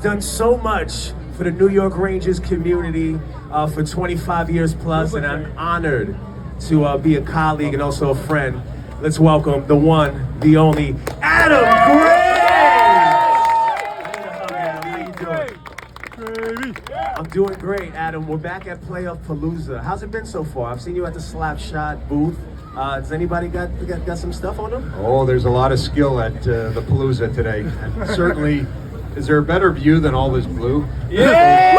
done so much for the New York Rangers community for 25 years plus, and I'm honored to be a colleague and also a friend. Let's welcome the one, the only, Adam Graves! I'm doing great, Adam. We're back at Playoff Palooza. How's it been so far? I've seen you at the Slap Shot booth. Does anybody got some stuff on them? Oh, there's a lot of skill at the Palooza today. And certainly, is there a better view than all this blue? Yeah!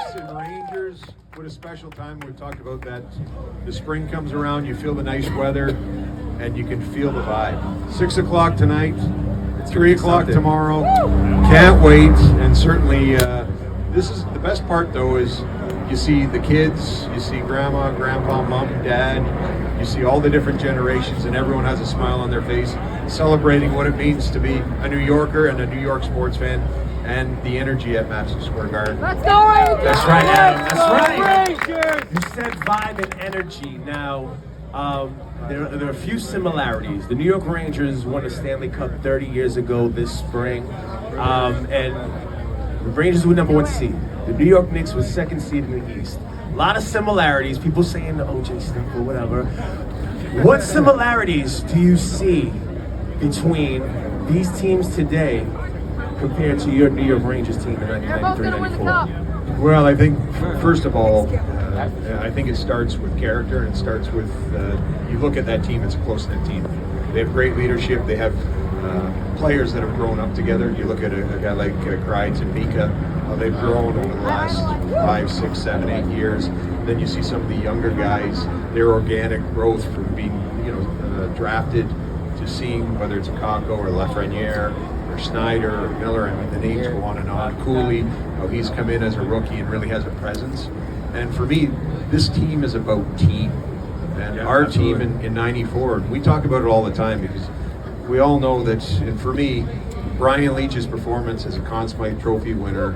Knicks and Rangers, what a special time. We talked about that. The spring comes around, you feel the nice weather, and you can feel the vibe. 6 o'clock tonight, 3 o'clock tomorrow. Can't wait. And certainly, this is the best part though, is you see the kids, you see grandma, grandpa, mom, dad, you see all the different generations, and everyone has a smile on their face, celebrating what it means to be a New Yorker and a New York sports fan, and the energy at Madison Square Garden. Let's go, Rangers! That's right, Adam. That's right. You said vibe and energy. Now, there are a few similarities. The New York Rangers won the Stanley Cup 30 years ago this spring, and the Rangers were #1 seed. The New York Knicks was 2nd seed in the East. A lot of similarities. People saying the OJ stuff or whatever. What similarities do you see between these teams today compared to your New York Rangers team in 1993-94? Well, I think, first of all, I think it starts with character, and it starts with, you look at that team, it's a close-knit team. They have great leadership, they have players that have grown up together. You look at a guy like Kreitz and Mika, how they've grown over the last 5, 6, 7, 8 years. Then you see some of the younger guys, their organic growth from being, drafted to seeing whether it's a Kakko or Lafreniere or Snyder or Miller, and the names go on and on. Cooley, how he's come in as a rookie and really has a presence. And for me, this team is about team. And our team in '94, we talk about it all the time because we all know that, and for me, Brian Leach's performance as a Conn Smythe Trophy winner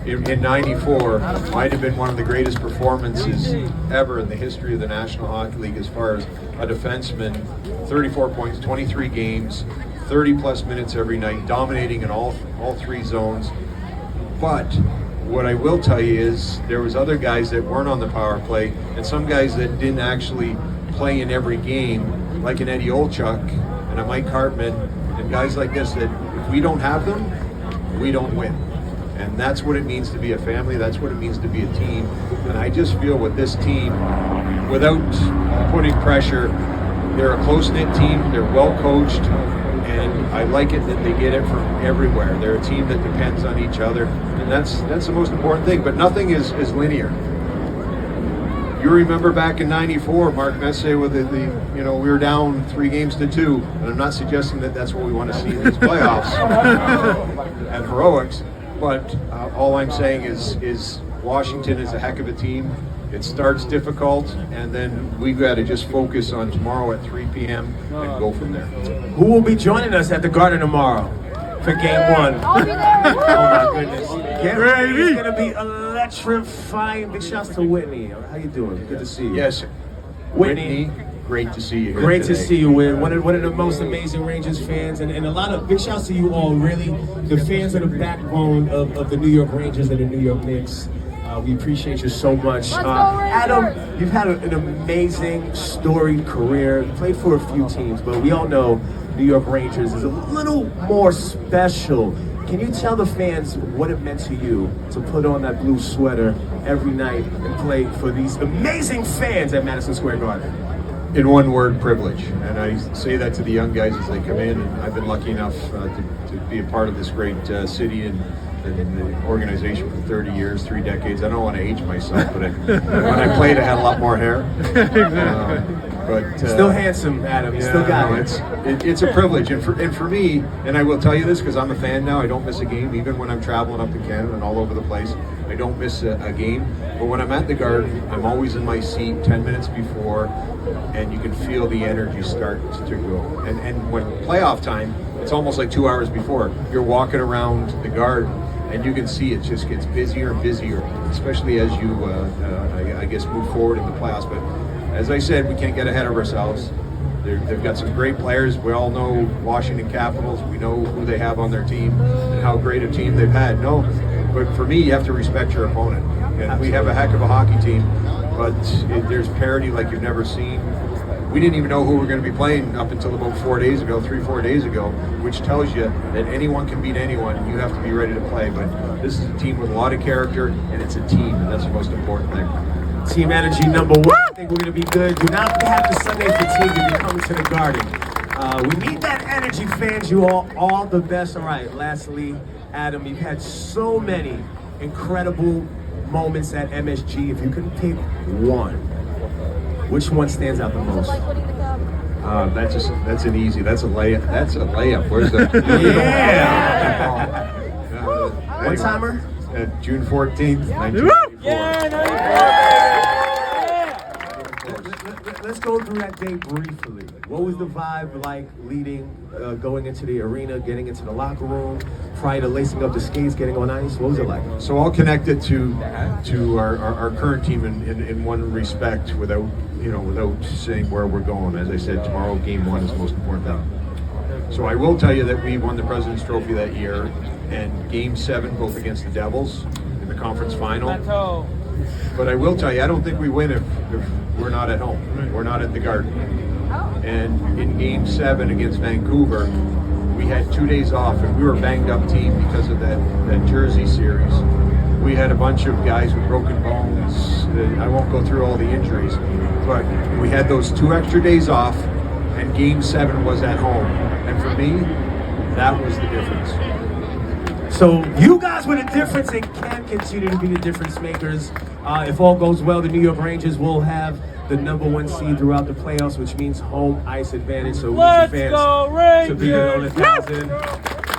in '94 might have been one of the greatest performances ever in the history of the National Hockey League as far as a defenseman, 34 points, 23 games, 30-plus minutes every night, dominating in all three zones. But what I will tell you is there was other guys that weren't on the power play, and some guys that didn't actually play in every game, like an Eddie Olchuk and a Mike Hartman, and guys like this, that if we don't have them, we don't win. And that's what it means to be a family, that's what it means to be a team. And I just feel with this team, without putting pressure, they're a close-knit team, they're well coached, and I like it that they get it from everywhere. They're a team that depends on each other, and that's the most important thing. But nothing is linear. You remember back in '94, Mark Messier with we were down 3-2, and I'm not suggesting that that's what we want to see in these playoffs and heroics. But all I'm saying is Washington is a heck of a team. It starts difficult, and then we've got to just focus on tomorrow at 3 p.m. and go from there. Who will be joining us at the Garden tomorrow for Game 1? I'll be there. Oh my goodness. Get ready. It's going to be electrifying. Big shouts to Whitney. How you doing? Good to see you. Yes. Whitney, great to see you here Great today. to see you, Whit. One of the most amazing Rangers fans, and a lot of big shouts to you all, really. The fans are the backbone of the New York Rangers and the New York Knicks. We appreciate you so much. Adam, you've had an amazing, storied career. You played for a few teams, but we all know New York Rangers is a little more special. Can you tell the fans what it meant to you to put on that blue sweater every night and play for these amazing fans at Madison Square Garden? In one word, privilege. And I say that to the young guys as they come in, and I've been lucky enough to be a part of this great city and the organization for 30 years, 3 decades. I don't want to age myself, but when I played, I had a lot more hair. But still handsome, Adam. You still got it. It's a privilege, and for me, and I will tell you this because I'm a fan now. I don't miss a game, even when I'm traveling up to Canada and all over the place. I don't miss a game. But when I'm at the Garden, I'm always in my seat 10 minutes before, and you can feel the energy start to go. And when playoff time, it's almost like 2 hours before. You're walking around the Garden, and you can see it just gets busier and busier, especially as you, I guess, move forward in the playoffs. But as I said, we can't get ahead of ourselves. They've got some great players. We all know Washington Capitals. We know who they have on their team and how great a team they've had. No, but for me, you have to respect your opponent. And we have a heck of a hockey team, but there's parity like you've never seen. We didn't even know who we were going to be playing up until about 4 days ago, 3-4 days ago, which tells you that anyone can beat anyone, and you have to be ready to play. But this is a team with a lot of character, and it's a team, and that's the most important thing. Team energy number one. I think we're going to be good. Do not have the Sunday fatigue if you come to the Garden. We need that energy, fans. You all the best. All right, lastly, Adam, you've had so many incredible moments at MSG. If you can pick one, which one stands out the most? That's an easy. That's a layup. That's a layup. Where's the? Yeah. One timer. June 14th, 1994. Let's go through that day briefly. What was the vibe like leading, going into the arena, getting into the locker room, prior to lacing up the skates, getting on ice? What was it like? So I'll connect it to our current team in one respect, without saying where we're going. As I said, tomorrow Game 1 is the most important thing. So I will tell you that we won the President's Trophy that year, and Game 7 both against the Devils in the conference final. But I will tell you, I don't think we win if we're not at home. We're not at the Garden. And in Game 7 against Vancouver, we had 2 days off, and we were a banged up team because of that Jersey series. We had a bunch of guys with broken bones. I won't go through all the injuries, but we had those 2 extra days off, and Game 7 was at home. And for me, that was the difference. So you guys were the difference and can continue to be the difference makers. If all goes well, the New York Rangers will have the number 1 seed throughout the playoffs, which means home ice advantage. So we need fans go Rangers! to be on 1,000.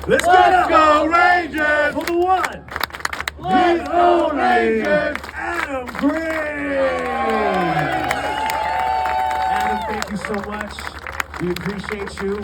Let's go Rangers! For the one. Let's go Rangers! Adam Green! Adam, thank you so much. We appreciate you.